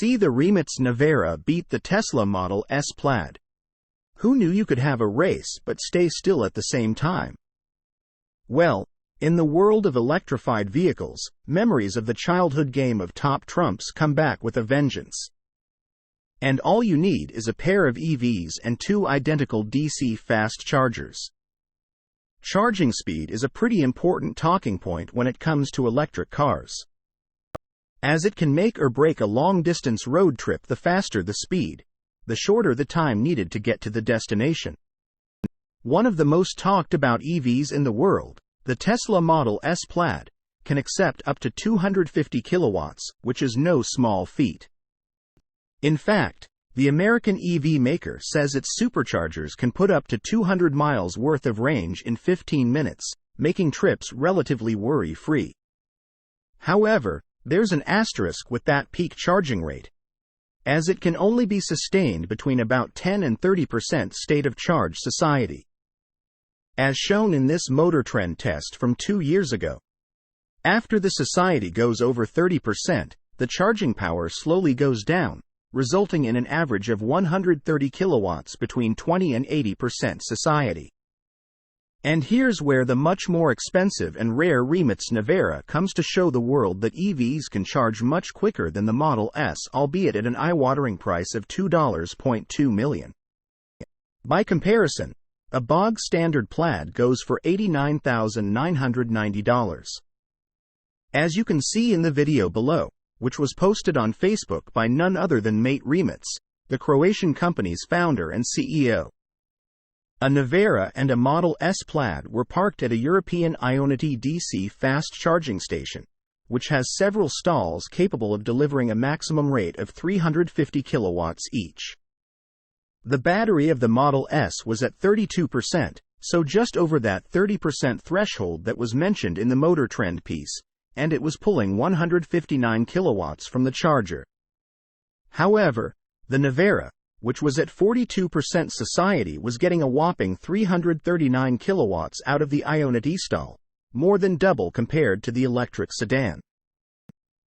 See the Rimac's Nevera beat the Tesla Model S Plaid. Who knew you could have a race but stay still at the same time? Well, in the world of electrified vehicles, memories of the childhood game of Top Trumps come back with a vengeance. And all you need is a pair of EVs and two identical DC fast chargers. Charging speed is a pretty important talking point when it comes to electric cars, as it can make or break a long-distance road trip. The faster the speed, the shorter the time needed to get to the destination. One of the most talked about EVs in the world, the Tesla Model S Plaid, can accept up to 250 kilowatts, which is no small feat. In fact, the American EV maker says its superchargers can put up to 200 miles worth of range in 15 minutes, making trips relatively worry-free. However, there's an asterisk with that peak charging rate, as it can only be sustained between about 10 and 30% state of charge society, as shown in this Motor Trend test from 2 years ago. After the society goes over 30%, the charging power slowly goes down, resulting in an average of 130 kilowatts between 20 and 80% society. And here's where the much more expensive and rare Rimac's Nevera comes to show the world that EVs can charge much quicker than the Model S, albeit at an eye-watering price of $2.2 million. By comparison, a bog-standard Plaid goes for $89,990. As you can see in the video below, which was posted on Facebook by none other than Mate Rimac, the Croatian company's founder and CEO. A Nevera and a Model S Plaid were parked at a European Ionity DC fast charging station, which has several stalls capable of delivering a maximum rate of 350 kilowatts each. The battery of the Model S was at 32%, so just over that 30% threshold that was mentioned in the Motor Trend piece, and it was pulling 159 kilowatts from the charger. However, the Nevera, which was at 42% society, was getting a whopping 339 kilowatts out of the Ionity stall, more than double compared to the electric sedan.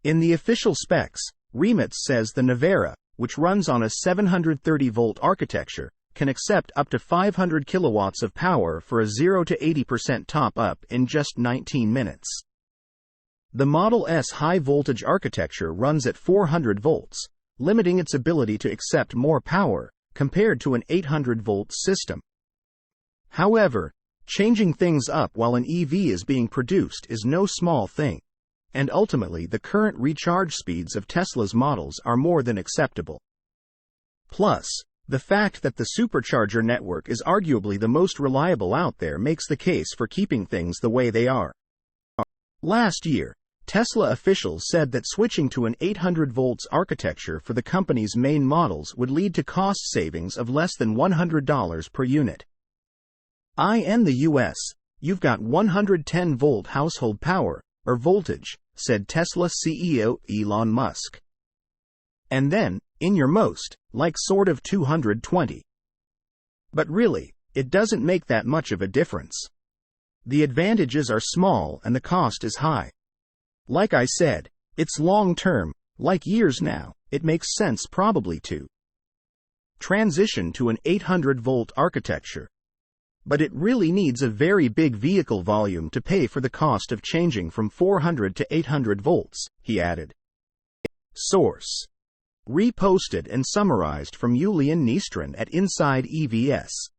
In the official specs, Rimac says the Nevera, which runs on a 730-volt architecture, can accept up to 500 kilowatts of power for a 0 to 80% top-up in just 19 minutes. The Model S high-voltage architecture runs at 400 volts, limiting its ability to accept more power, compared to an 800-volt system. However, changing things up while an EV is being produced is no small thing, and ultimately the current recharge speeds of Tesla's models are more than acceptable. Plus, the fact that the supercharger network is arguably the most reliable out there makes the case for keeping things the way they are. Last year, Tesla officials said that switching to an 800 volts architecture for the company's main models would lead to cost savings of less than $100 per unit. In the US, you've got 110 volt household power, or voltage, said Tesla CEO Elon Musk. And then, in your most, like sort of 220. But really, it doesn't make that much of a difference. The advantages are small and the cost is high. Like I said, it's long-term, like years now. It makes sense probably to transition to an 800-volt architecture. But it really needs a very big vehicle volume to pay for the cost of changing from 400 to 800 volts, he added. Source: reposted and summarized from Julian Nystrom at Inside EVS.